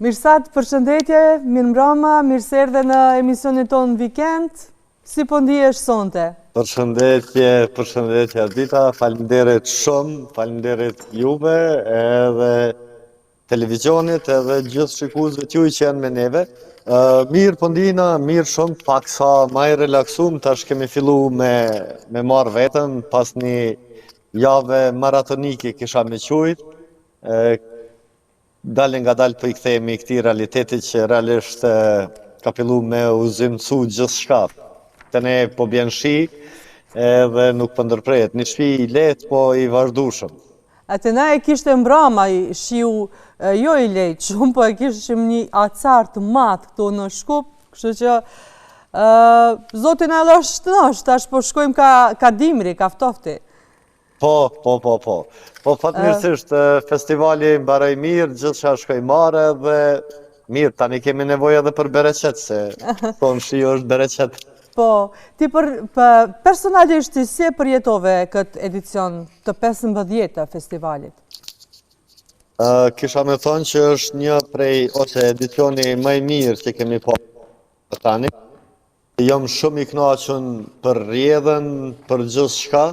Mirësat, përshëndetje, mirëmbrëma, mirëserdhe në emisionin tonë Vikend. Si po ndihesh sonte? Përshëndetje Ardita, faleminderit shumë, faleminderit juve, edhe televizionit, edhe gjithë shikuesve t'juj që janë me neve. Mirë po ndihna, mirë shumë, pak sa maj relaksum, tash kemi fillu me marrë vetën, pas një jave maratonike kisha me qujt. Dalin nga dalë për i kthejemi këti realitetit që realisht ka fillu me u zymësu gjithë shka. Të ne po bjen shi edhe nuk po ndërprejet. Një shpi i letë po i vazhdushëm. Atena e kishte mbrama shiu jo i letë shumë, po e kishim një acar të matë këtu në Shkup, kështu që zotin e lështënosh, tash po shkojmë ka dimri, ka ftofti. Po, fatmirësisht festivali mbaroi mirë, gjithçka shkoi marrë dhe mirë, tani kemi nevojë edhe për bereqet, se thonë shi është bereqet. Po, ti personalisht si e përjetove këtë edicion të 15 të festivalit? Kisha me thonë që është një prej, ose edicioni më i mirë që kemi pasur tani. Jam shumë i kënaqur për rrjedhën, për gjithçka.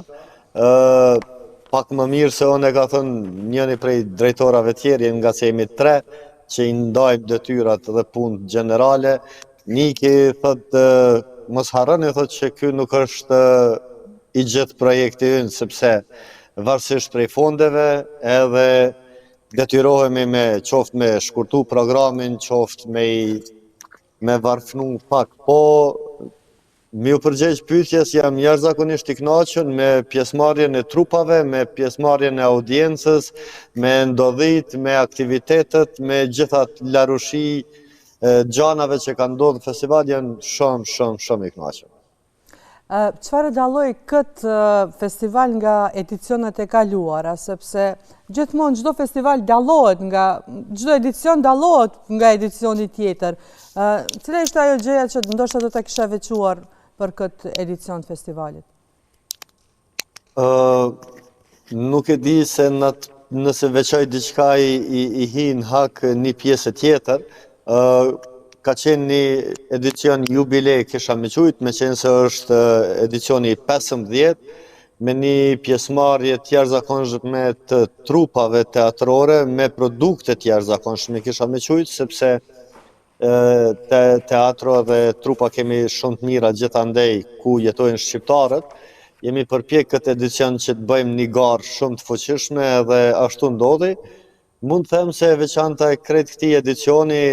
Pak më mirë se unë e ka thënë njëri prej drejtorave tjerë, nga se jemi 3, që i ndajmë detyrat dhe punë generale. Niki thotë, mos harroni thotë që ky nuk është i gjithë projekti ynë, sepse varësisht prej fondeve, edhe detyrohemi me qoftë me shkurtu programin, qoftë me varfnu pak, po mi u përgjegj pyetjes jam jashtëzakonisht i kënaqur me pjesëmarrjen e trupave, me pjesëmarrjen e audiencës, me ndodhit, me aktivitetet, me gjitha larushi gjanave që kanë ndodhur në festival, janë shumë i kënaqur. Çfarë dalloi këtë festival nga edicionet e kaluara, sepse gjithmonë çdo festival dallohet çdo edicion dallohet nga edicioni tjetër. Cila ishte ajo gjëja që ndoshta do ta kisha veçuar për këtë edicion të festivalit? Nuk e di se nëse veçoj diçka i hin hak një pjesë tjetër. Ka qenë një edicion jubilej, kisha me qujt, me qenë se është edicioni 15, me një pjesëmarrje të jashtëzakonshme të trupave teatrore, me produkte të jashtëzakonshme, kisha me qujt, sepse teatro dhe trupa kemi shumë të mira gjithandej ku jetojnë shqiptarët. Jemi përpjek këtë edicion që të bëjmë një garë shumë të fuqishme dhe ashtu ndodhi. Mund të them se veçanta e krejt këtij edicioni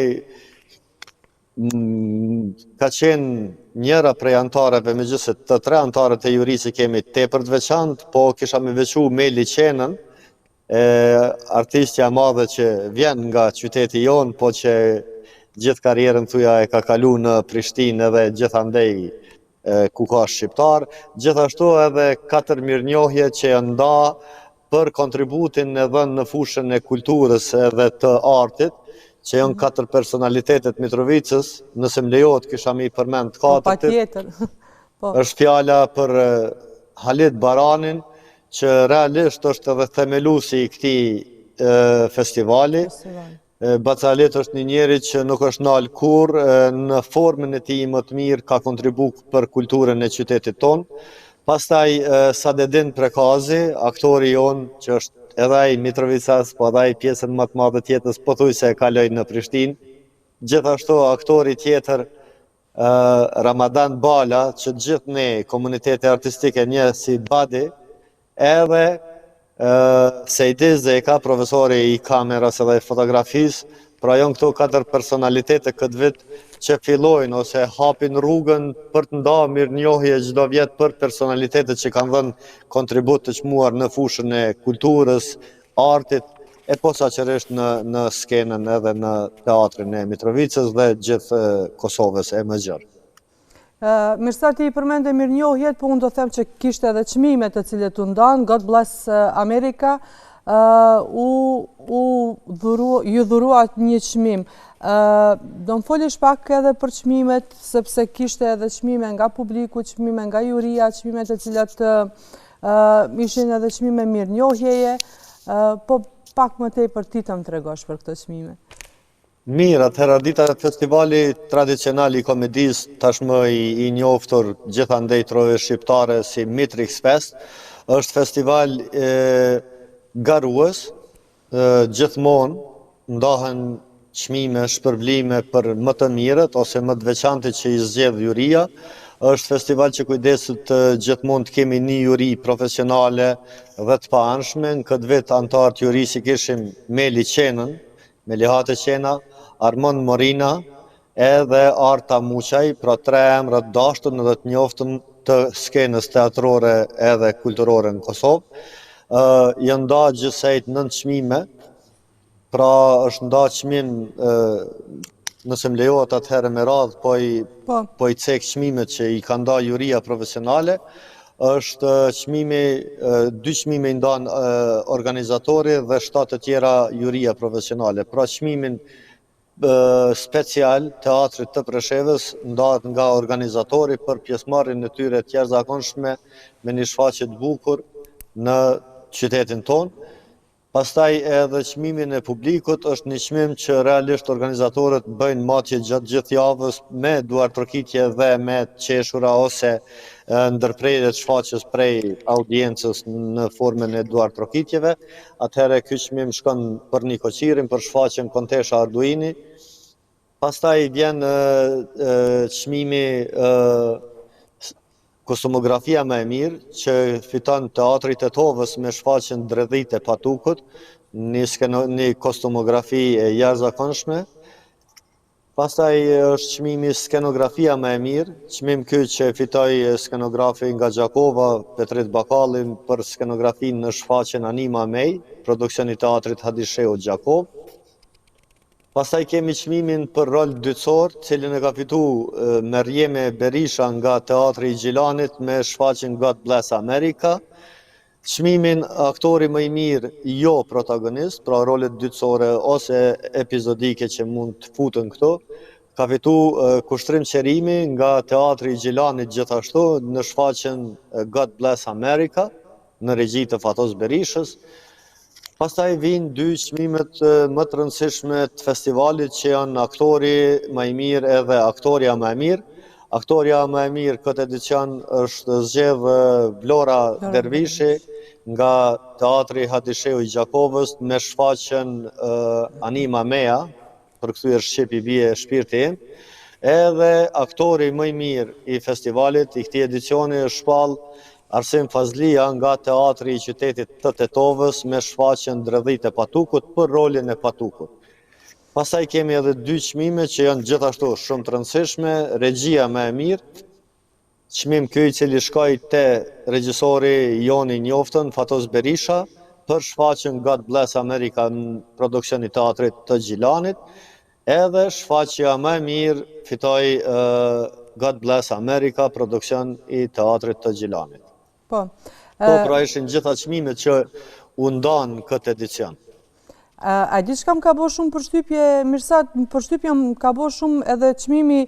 ka qenë njëra prej antareve, megjithëse të 3 antarët e jurisë kemi tepër të veçantë, po kisha me veçu Meli Qenën, artistja madhe që vjen nga qyteti jonë, po që gjithë karrierën thuja e ka kalu në Prishtinë edhe gjithandej ku ka shqiptar. Gjithashtu edhe 4 mirënjohje që janë nda për kontributin e dhënë në fushën e kulturës edhe të artit, që janë 4 personalitetet Mitrovicës, nëse më lejohet kisha mi përmend 4. Patjetër. Është fjala për Halit Baranin, që realisht është edhe themeluesi i këtij festivali. Bacalet është një njeri që nuk është nalë kur, në formën e tij më të mirë ka kontribu për kulturën e qytetit tonë. Pastaj Sadedin Prekazi, aktori jonë që është edhe ai Mitrovicas, po edhe ai pjesën më të madhe tjetës pothuajse e kaloi në Prishtinë. Gjithashtu aktori tjetër Ramadan Bala, që gjithë ne komuniteti artistike një si Badi, edhe Sejdi Zeka, profesori i kameras edhe fotografisë, pra janë këto 4 personalitete këtë vit që fillojnë ose hapin rrugën për të nda mirënjohje çdo vjet për personalitetet që kanë dhënë kontribut të çmuar në fushën e kulturës, artit, e posaçërisht në skenën edhe në teatrin e Mitrovicës dhe gjithë Kosovës e më gjerë. Mirësa ti i përmende mirënjohjet, po unë do them që kishte edhe çmimet të cilët u ndanë, God Bless America, ju dhuruat një çmim. Do më folish pak edhe për çmimet, sepse kishte edhe çmime nga publiku, çmime nga juria, çmime të cilat ishin edhe çmime mirënjohjeje, po pak më tepër ti të më tregosh për këto çmime. Mirë, atëherë ardita festivali tradicional i komedisë, tashmë i njoftur gjithandej trove shqiptare si Matrix Fest, është festival garues, gjithmonë ndahen çmime, shpërblime për më të mirët ose më të veçantë që i zgjedh juria. Është festival që kujdeset gjithmonë të kemi një juri profesionale dhe të paanshme. Në këtë vit antarë të jurisë kishim Meli Qenën, Melihate Qena, Armand Morina edhe Arta Muqaj, pra 3 emrat dashtun dhe të njoftën të skenës teatrore edhe kulturore në Kosovë. Janë nda gjithsejt 9 çmime, pra është nda çmim, nëse më lejohet atëherë me radhë, po i cek çmimet që i ka nda juria profesionale. Është çmimi, 2 çmime i ndan organizatori dhe 7 të tjera juria profesionale. Pra çmimin special teatrit të Preshevës ndahet nga organizatori për pjesëmarrjen e tyre të jashtëzakonshme me një shfaqje të bukur në qytetin tonë. Pastaj edhe çmimin e publikut është një çmim që realisht organizatorët bëjnë matje gjatë gjithë javës me duartrokitje dhe me qeshura ose ndërprerje të shfaqjes prej audiencës në formën e duartrokitjeve. Atëherë ky çmim shkon për Niko Qirin për shfaqjen Kontesha Arduini. Pastaj vjen çmimi Kostumografia më e mirë, që fiton Teatri Tetovës me shfaqjen Dredhit e Patukut, një kostumografi e jashtëzakonshme. Pastaj është çmimi Skenografia më e mirë, çmim ky që fitoi skenografi nga Gjakova, Petrit Bakalli, për skenografinë në shfaqjen Anima Mej, produksioni i Teatrit Hadisheu Gjakov. Pastaj kemi çmimin për rol dytësor, cilin e ka fituar Merjeme Berisha nga Teatri i Gjilanit me shfaqjen God Bless America. Çmimin aktori më i mirë jo protagonist, pra rolet dytësore ose epizodike që mund të futen këto, ka fituar Kushtrim Qerimi nga Teatri i Gjilanit gjithashtu në shfaqjen God Bless America në regji të Fatos Berishës. Pastaj vinë 2 çmimet më të rëndësishme të festivalit që janë aktori më i mirë edhe aktoria më e mirë. Aktoria më e mirë këtë edicion është zgjedh Vlora Dervishi nga Teatri Hadisheu i Gjakovës me shfaqjen Anima Mea, përkthyer shqip i bie shpirti im. Edhe aktori më i mirë i festivalit i këtij edicioni është shpall Arsim Fazlia nga Teatri i Qytetit të Tetovës me shfaqjen Dredhit e Patukut për rolin e Patukut. Pastaj kemi edhe 2 çmime që janë gjithashtu shumë të rëndësishme, regjia më e mirë, çmim ky i cili shkoi te regjisori Joni njoftën, Fatos Berisha, për shfaqjen God Bless America në produksion i Teatrit të Gjilanit, edhe shfaqja më e mirë fitoi God Bless America, produksion i Teatrit të Gjilanit. Pra ishin gjitha çmimet që u ndan këtë edicion. A di çka më ka bërë shumë përshtypje, Mirsat, përshtypje më ka bërë shumë edhe çmimi,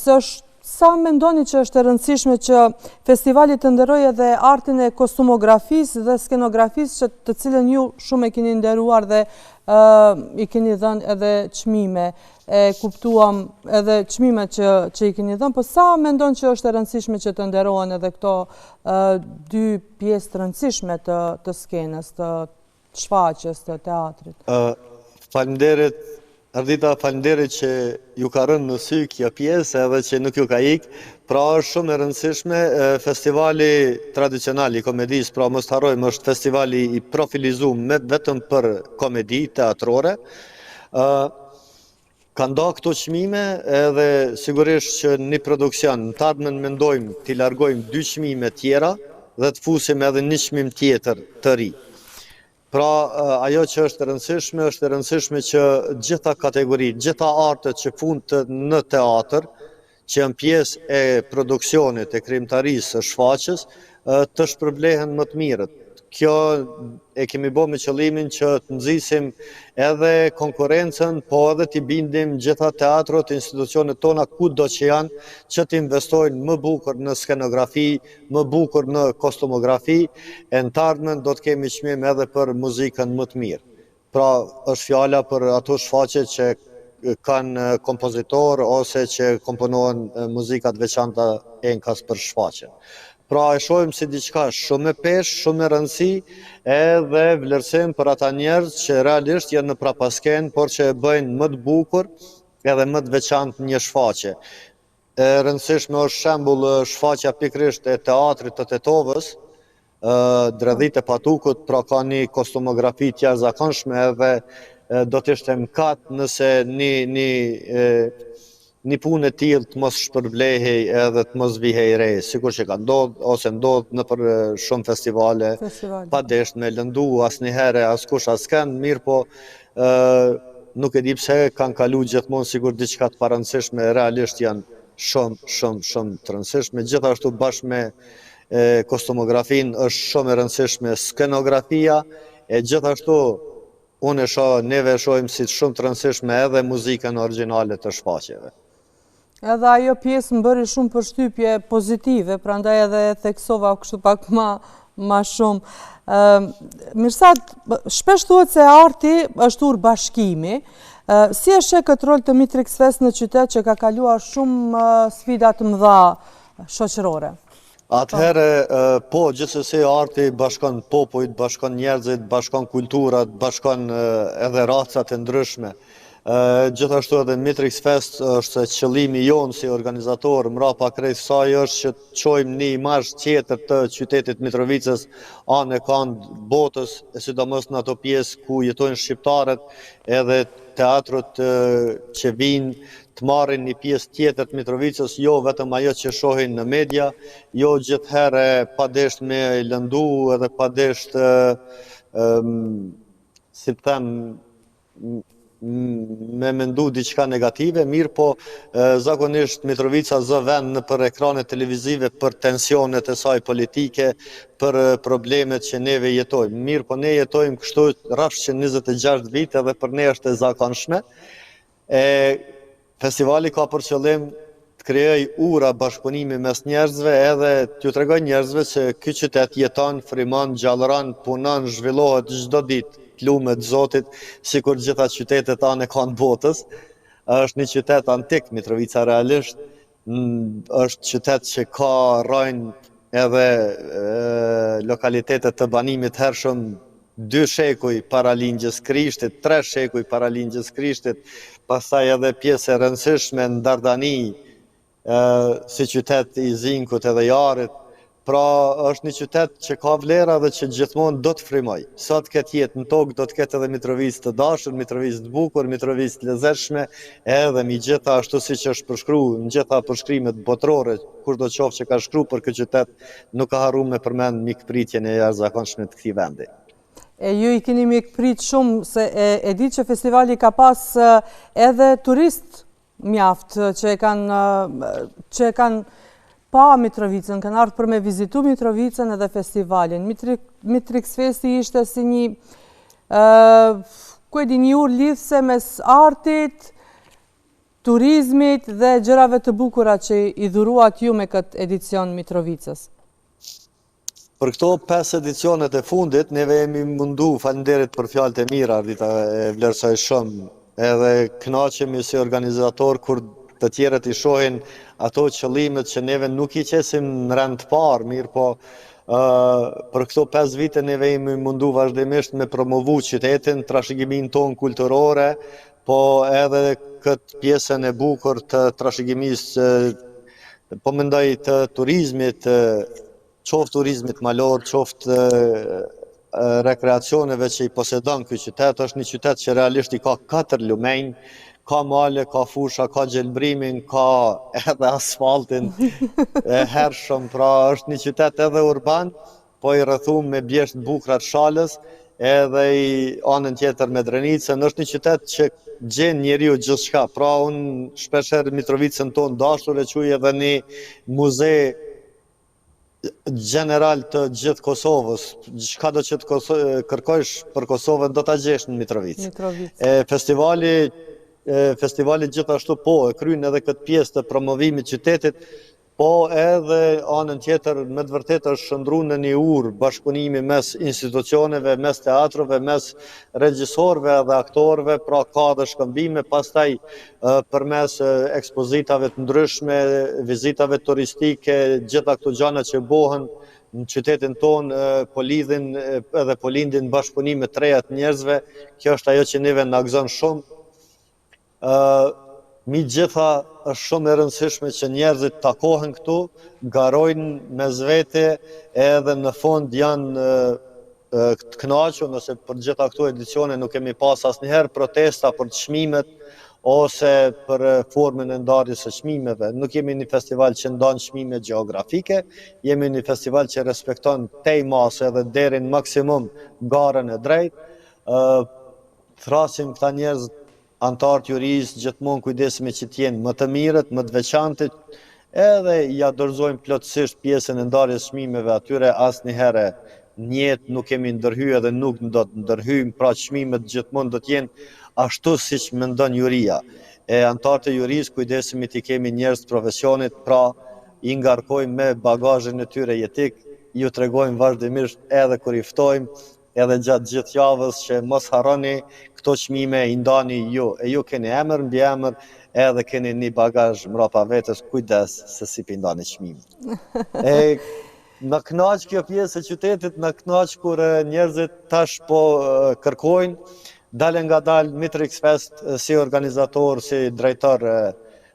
se është sa mendoni që është e rëndësishme që festivali të nderojë edhe artin e kostumografisë dhe skenografisë, të cilën ju shumë e keni nderuar dhe i keni dhënë edhe çmime. E kuptuam edhe çmimet që i keni dhënë, po sa mendon që është e rëndësishme që të nderohen edhe këto 2 pjesë të rëndësishme të skenës, të shfaqjes të teatrit? Faleminderit, Ardita, faleminderit që ju ka rënë në sy kjo pjesë edhe që nuk ju ka ikë. Pra është shumë e rëndësishme, festivali tradicional i komedisë, pra mos harrojmë, është festivali i profilizuar vetëm për komedi teatrore. Ka nda këto çmime edhe sigurisht që një produksion, në të ardhmen mendojmë t'i largojmë 2 çmime tjera dhe të fusim edhe një çmim tjetër të ri. Pra, ajo që është e rëndësishme që gjitha kategoritë, gjitha artet që fundet në teatr, që janë pjesë e produksionit, e krijimtarisë së shfaqjes, të shpërblehen më të mirët. Kjo e kemi bo me qëllimin që të nxisim edhe konkurencën, po edhe t'i bindim gjitha teatrot, institucionet tona, kudo që janë, që t'investojnë më bukur në skenografi, më bukur në kostumografi, e në të ardhmen do të kemi çmim edhe për muzikën më të mirë. Pra, është fjala për ato shfaqje që kanë kompozitor ose që komponohen muzikat veçanta enkas për shfaqje. Pra e shohim si diçka shumë e peshë, shumë e rëndësi, edhe vlerësim për ata njerëz që realisht janë në prapasken, por që e bëjnë më të bukur edhe më të veçantë një shfaqje. E rëndësishme është shembull shfaqja pikërisht e teatrit të Tetovës, Dredhit e Patukut, pra ka një kostumografi të jashtëzakonshme edhe do të ishte mkat nëse një punë e tillë të mos shpërblehej edhe të mos vihej re, sikur që ka ndodhur ose ndodh në për shumë festivale. Pa desh me lëndu asnjëherë askush askënd, mirë po nuk e di pse kanë kalu gjithmonë sikur diçka të parëndësishme, realisht janë shumë të rëndësishme. Gjithashtu bashkë me kostumografin është shumë e rëndësishme skenografia, e gjithashtu neve shohim si shumë të rëndësishme edhe muzikën origjinale të shfaqjeve. Edhe ajo pjesë më bëri shumë përshtypje pozitive, prandaj edhe theksova kështu pak ma shumë. Mirsad, shpesh thuhet se arti është bashkimi. Si e sheh këtë rol të Mitrix Fest në qytet që ka kaluar shumë sfida të mëdha shoqërore? Atëherë, po, gjithsesi arti bashkon popujt, bashkon njerëzit, bashkon kulturat, bashkon edhe racat e ndryshme. Gjithashtu edhe Mitrix Fest është qëllimi jonë si organizator, mrapa krejt kësaj është që të çojmë një imazh tjetër të qytetit Mitrovicës anë e kanë botës, e sidomos në ato pjesë ku jetojnë shqiptarët, edhe teatrot që vinë të marrin një pjesë tjetër të Mitrovicës, jo vetëm ajo që shohin në media, jo gjithherë padesht me lëndu edhe padesht si të them me mendu diçka negative, mirë po zakonisht Mitrovica zë vend në për ekranet televizive për tensionet e saj politike, për problemet që neve jetojmë. Mirë po ne jetojmë kështu rrafsh që 26 vite dhe për ne është e zakonshme. Festivali ka për qëllim të krijoj ura bashkëpunimi mes njerëzve edhe t'ju tregoj njerëzve se ky qytet jeton, frymon, gjallëron, punon, zhvillohet çdo ditë. Lumet Zotit, sikur gjitha qytetet anë e kanë botës. Është një qytet antik, Mitrovica realisht, është qytet që ka rajnë edhe lokalitetet të banimit hershëm 2 shekuj para lingjës Krishtit, 3 shekuj para lingjës Krishtit, pastaj edhe pjesë e rëndësishme në Dardani, si qytet i Zinkut edhe Jarit. Pra është një qytet që ka vlera dhe që gjithmonë do të frymoj. Sa të ketë jetë në tokë, do të ketë edhe Mitrovicë të dashur, Mitrovicë të bukur, Mitrovicë të lezetshme, edhe mi gjitha ashtu si që është përshkruar në gjitha përshkrimet botërore, kushdo qoftë që ka shkruar për këtë qytet, nuk ka harruar me përmend mikpritjen e jashtëzakonshme të këtij vendi. Ju i keni mikprit shumë se e di që festivali ka pas edhe turist mjaft që e kanë pa Mitrovicën, kanë ardhur për me vizitu Mitrovicën edhe festivalin. Mitrix Festi ishte si një urë lidhse mes artit, turizmit dhe gjërave të bukura që i dhuruat ju me këtë edicion Mitrovicës. Për këto 5 edicionet e fundit, neve jemi mundu, falenderit për fjalët e mira, Ardita e vlerësoj shumë, edhe kënaqemi si organizator kur të tjerët i shohin ato qëllimet që neve nuk i qesim në rend të parë, mirë po për këto 5 vite neve jemi mundu vazhdimisht me promovu qytetin, trashëgimin tonë kulturore, po edhe këtë pjesën e bukur të trashëgimisë, po mendoj të turizmit, qoftë turizmit malor, qoftë rekreacioneve që i posedon ky qytet, është një qytet që realisht i ka 4 lumenj, ka male, ka fusha, ka gjelbrimin, ka edhe asfaltin e hershëm, pra është një qytet edhe urban, po i rrethum me bjesht bukrat shalës, edhe i anën tjetër me Drenicën, është një qytet që gjen njeriu gjithçka, pra unë shpesher Mitrovicën tonë dashur e quaj edhe një muze general të gjithë Kosovës, çka do që të kërkojsh për Kosovën do ta gjesh në Mitrovicë. Festivali gjithashtu e kryen edhe këtë pjesë të promovimit qytetit, po edhe anën tjetër me të vërtetë është shndruar në një urë bashkëpunimi mes institucioneve, mes teatrove, mes regjisorëve dhe aktorëve, pra ka dhe shkëmbime, pastaj përmes ekspozitave të ndryshme, vizitave turistike, gjitha këto gjëra që bëhen në qytetin tonë, po lidhin edhe po lindin bashkëpunime të reja të njerëzve. Kjo është ajo që neve na gëzon shumë. Mi gjitha është shumë e rëndësishme që njerëzit takohen këtu, garojnë mes vete, edhe në fund janë të kënaqur, nëse për gjitha këto edicione nuk kemi pas asnjëherë protesta për çmimet ose për formën e ndarjes së çmimeve. Nuk jemi një festival që ndan çmime gjeografike, jemi një festival që respekton tej masë edhe deri në maksimum garën e drejtë. Thrasim këta njerëz antarët jurisë, gjithmonë kujdesemi që t'jenë më të mirët, më të veçantit, edhe ja dorëzojmë plotësisht pjesën e ndarjes çmimeve atyre. Asnjëherë në jetë nuk kemi ndërhyr edhe nuk do të ndërhyjmë, pra çmimet gjithmonë do t'jenë ashtu siç mendon juria. Antarët e jurisë kujdesemi t'i kemi njerëz të profesionit, pra i ngarkojmë me bagazhin e tyre jetik, ju tregojmë vazhdimisht edhe kur i ftojmë, edhe gjatë gjithë javës që mos harroni këto çmime i ndani ju. E ju keni emër mbi emër, edhe keni një bagazh mbrapa vetes, kujdes se si pi ndani çmimin. Na kënaq kjo pjesë e qytetit, na kënaq kur njerëzit tash po kërkojnë, dalë nga dalë Mitrix Fest si organizator, si drejtor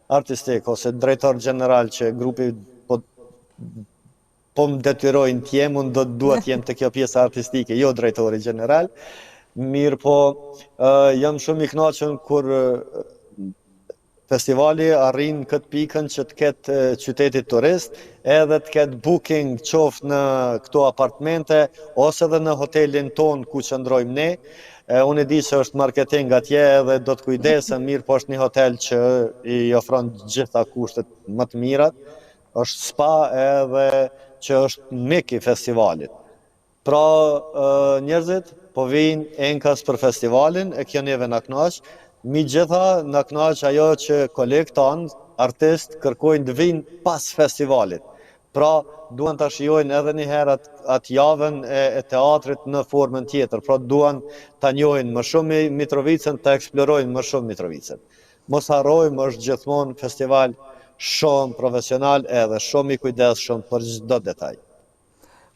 artistik ose drejtor general që grupi po më detyrojnë t'jem, unë do të dua t'jem të kjo pjesë artistike, jo drejtori general. Mirë po, jam shumë i kënaqur kur festivali arrin këtë pikën që të ketë qyteti turist, edhe të ketë booking qoftë në këto apartmente, ose edhe në hotelin ton ku qëndrojmë ne. Unë e di se është marketing atje edhe do të kujdesem, mirë po është një hotel që i ofron gjitha kushtet më të mirat, është spa edhe që është mik i festivalit. Pra njerëzit po vinë enkas për festivalin, e kjo neve na kënaq. Mi gjitha na kënaq ajo që kolegët tanë, artistë, kërkojnë të vinë pas festivalit. Pra duan ta shijojnë edhe një herë atë javën e teatrit në formën tjetër. Pra duan ta njohin më shumë Mitrovicën, ta eksplorojnë më shumë Mitrovicën. Mos harrojmë, është gjithmonë festival shumë profesional edhe shumë i kujdesshëm për çdo detaj.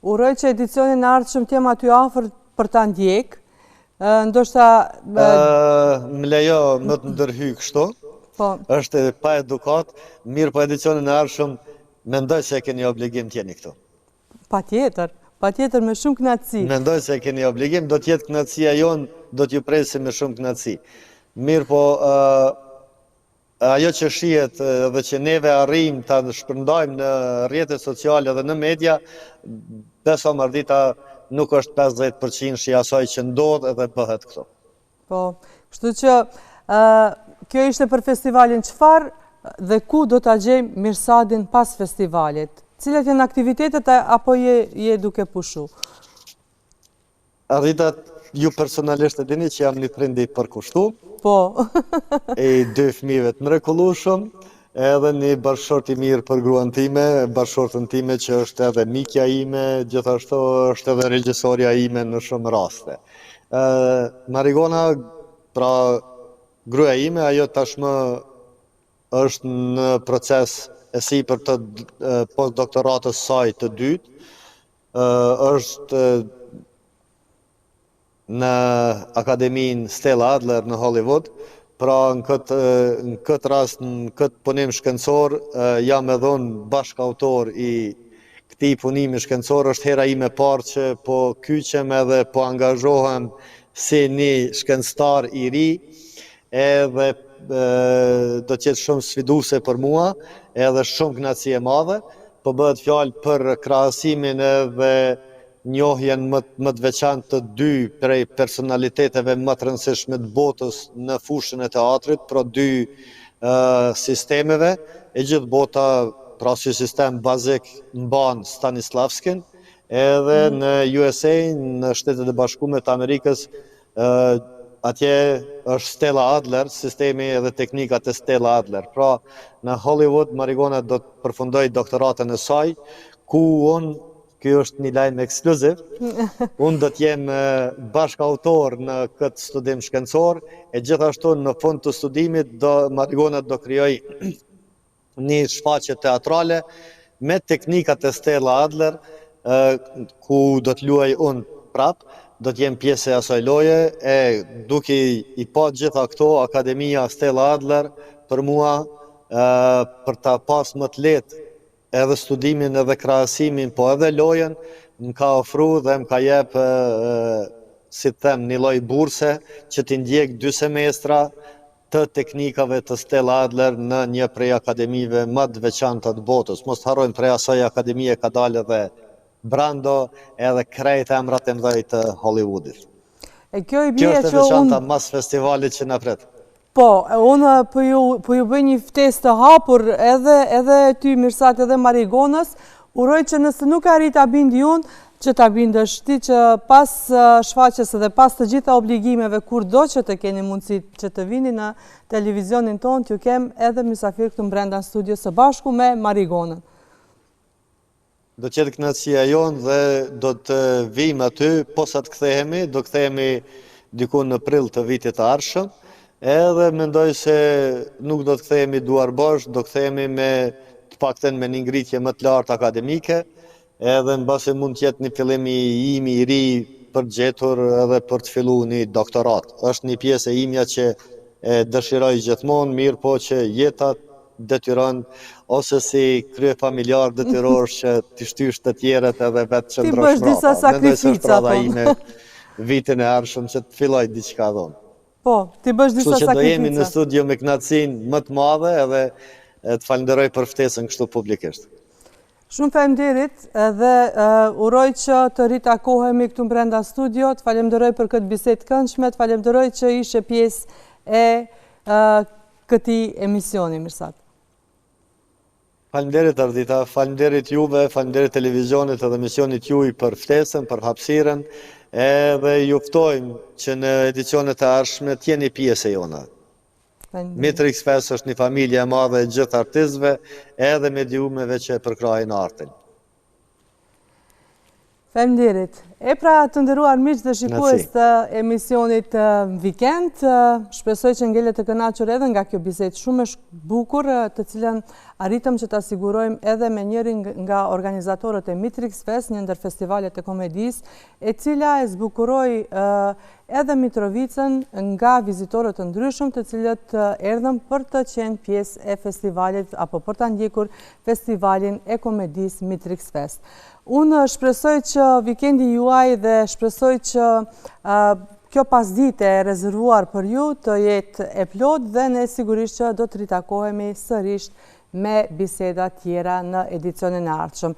Uroj që edicionin e ardhshëm të jem aty afër për ta ndjek. Ndoshta më lejo më të ndërhyj kështu. Po. Është pa edukat, mirë po edicionin e ardhshëm mendoj se keni obligim t'jeni këtu. Patjetër me shumë kënaqësi. Mendoj se keni obligim, do t'jetë kënaqësia jonë, do t'ju presim me shumë kënaqësi. Mirë po, ajo që shihet dhe që neve arrijmë ta shpërndajmë në rrjetet sociale dhe në media, beso mardita nuk është 50% i asaj që ndodh edhe bëhet këtu. Po, kështu që kjo ishte për festivalin. Çfarë dhe ku do ta gjejmë Mirsadin pas festivalit? Cilat janë aktivitetet apo je duke pushu? Ardita, ju personalisht e dini që jam një prind i përkushtuar. Po. E 2 fëmijëve të mrekullueshëm, edhe një bashkëshort i mirë për gruan time, bashkëshortën time që është edhe mikja ime, gjithashtu është edhe regjisorja ime në shumë raste. Marigona, pra gruaja ime, ajo tashmë është në proces e sipër të postdoktoratës saj të dytë, është në Akademinë Stella Adler në Hollywood. Pra në këtë rast, në këtë punim shkencor, jam edhe unë bashkautor i këtij punimi shkencor. Është hera ime parë që po kyqem edhe po angazhohem si një shkencëtar i ri, edhe do të jetë shumë sfiduese për mua, edhe shumë kënaqësi e madhe. Po bëhet fjalë për krahasimin edhe njohjen më të veçantë të 2 prej personaliteteve më të rëndësishme të botës në fushën e teatrit, pra 2 sistemeve. E gjithë bota pra si sistem bazik mban Stanislavskin, edhe në USA, në Shtetet e Bashkuara të Amerikës, atje është Stella Adler, sistemi edhe teknikat e Stella Adler. Pra, në Hollywood, Marigona do të përfundoj doktoratën e saj, ku kjo është një lajm ekskluziv, unë do të jem bashkautor në këtë studim shkencor, e gjithashtu në fund të studimit, Marigona do krijoj një shfaqje teatrale me teknikat e Stella Adler, ku do të luaj unë prap, do të jem pjesë e asaj loje, e duke i pa gjitha këto, Akademia Stella Adler, për mua, për ta pas më të lehtë edhe studimin edhe krahasimin, po edhe lojen, më ka ofru dhe më ka jep, si të them, një lloj burse që t'i ndjek 2 semestra të teknikave të Stella Adler në një prej akademive më të veçanta të botës. Mos harrojmë, prej asaj akademie ka dalë edhe Brando, edhe krejt emrat e mëdhej të Hollywoodit. Kjo është e veçanta mas festivalit që na pret. Po, unë po ju bëj një ftesë të hapur edhe ty Mirsat edhe Marigonës, uroj që nëse nuk arrit ta bindi unë, që ta bindësh ti, që pas shfaqjes dhe pas të gjitha obligimeve, kur do që të keni mundësi që të vini në televizionin tonë, t'ju kem edhe mysafir këtu brenda në studio së bashku me Marigonën. Do qetë kënaqësia jonë dhe do të vim aty, posa të kthehemi, do kthehemi diku në prill të vitit të ardhshëm, edhe mendoj se nuk do të kthehemi duar bosh, do kthehemi me të paktën me një ngritje më të lartë akademike, edhe mbasi mund të jetë një fillim i ri për gjetur edhe për të filluar një doktorat. Është një pjesë e imja që e dëshiroj gjithmonë, mirë po që jeta detyron, ose si krye familjar detyror që t'i shtysh të tjerët edhe vetë që ndrosh mrapa. Ti bësh disa sakrifica, po. Në vitin e ardhshëm që të filloj diçka dhon. Po, ti bësh disa sakrifica. Kështu që do jemi në studio me kënaqësinë më të madhe edhe të falenderoj për ftesën kështu publikisht. Shumë faleminderit edhe uroj që të ritakohemi këtu brenda studio, të falenderoj për këtë bisedë të këndshme, të falenderoj që ishe pjesë e këtij emisioni, Mirsat. Faleminderit Ardita, faleminderit juve, faleminderit televizionit edhe emisionit juaj për ftesën, për hapësirën, edhe ju ftojmë që në edicionet e ardhshme të jeni pjesë e jona. Mitrix Fest është një familje e madhe e gjithë artistëve, edhe mediumeve që përkrajnë artin. Faleminderit. E pra, të nderuar miq dhe shikues të emisionit Vikend, shpresoj që ngelet të kënaqur edhe nga kjo bisedë shumë e bukur, të cilën arritëm që ta sigurojmë edhe me njërin nga organizatorët e Mitrix Fest, një ndër festivalet e komedisë, e cila e zbukuroi edhe Mitrovicën nga vizitorët të ndryshëm, të cilët erdhën për të qenë pjesë e festivalit apo për ta ndjekur festivalin e komedisë Mitrix Fest. Unë shpresoj që vikendi juaj dhe shpresoj që kjo pasdite e rezervuar për ju të jetë e plot dhe ne sigurisht që do të ritakohemi sërish me biseda tjera në edicionin e ardhshëm.